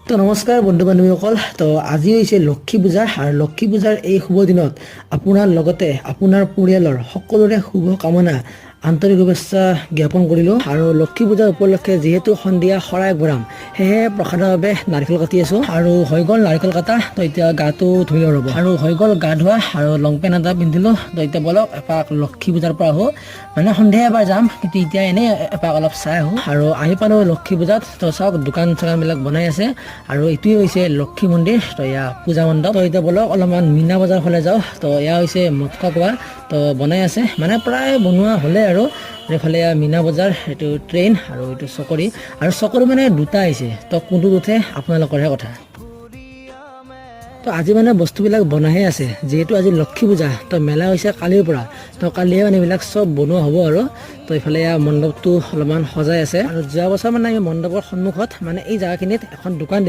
তো নমস্কাৰ বন্ধু বান্ধৱীসকল। তো আজি হৈছে লক্ষী পূজা আৰু লক্ষী পূজাৰ এই শুভ দিনত আপোনাৰ লগতে আপোনাৰ পৰিয়ালৰ সকলোৰে শুভ কামনা আন্তৰিক শুভেচ্ছা জ্ঞাপন কৰিলোঁ। আৰু লক্ষী পূজা উপলক্ষে যিহেতু সন্ধিয়া শৰাই ঘূৰাম, সেয়েহে প্ৰসাদৰ বাবে নাৰিকল কাটি আছোঁ। আৰু হৈ গ'ল নাৰিকল কাটা, তো এতিয়া গাটো ধুই ল'ব। আৰু হৈ গ'ল গা ধোৱা আৰু লং পেণ্ট এটা পিন্ধিলোঁ। তো এতিয়া বলক এপাক লক্ষী পূজাৰ পৰা আহোঁ, মানে সন্ধিয়া এবাৰ যাম, কিন্তু এতিয়া এনেই এপাক অলপ চাই আহোঁ। আৰু আহি পালোঁ লক্ষী পূজাত। তো চাওক দোকান চোকানবিলাক বনাই আছে আৰু এইটোৱে হৈছে লক্ষী মন্দিৰ। তো এয়া পূজা মণ্ডপ। তো এতিয়া বলক অলপমান মীনা বজাৰ ফালে যাওঁ। তো এয়া হৈছে মটকা কোৱা, তো বনাই আছে, মানে প্ৰায় বনোৱা হ'লে আৰু এইফালে মীনা বজাৰ, এইটো ট্ৰেইন আৰু এইটো চকৰি। আৰু চকৰি মানে দুটা আহিছে, তো কোনটোত উঠে আপোনালোকৰহে কথা। তো আজি মানে বস্তুবিলাক বনাইহে আছে, যিহেতু আজি লক্ষী পূজা। তো মেলা হৈছে কালিৰ পৰা, তো কালিয়ে মানে এইবিলাক চব বনোৱা হ'ব আৰু। তো এইফালে মণ্ডপটো অলপমান সজাই আছে। আৰু যোৱা বছৰ মানে এই মণ্ডপৰ সন্মুখত মানে এই জেগাখিনিত এখন দোকান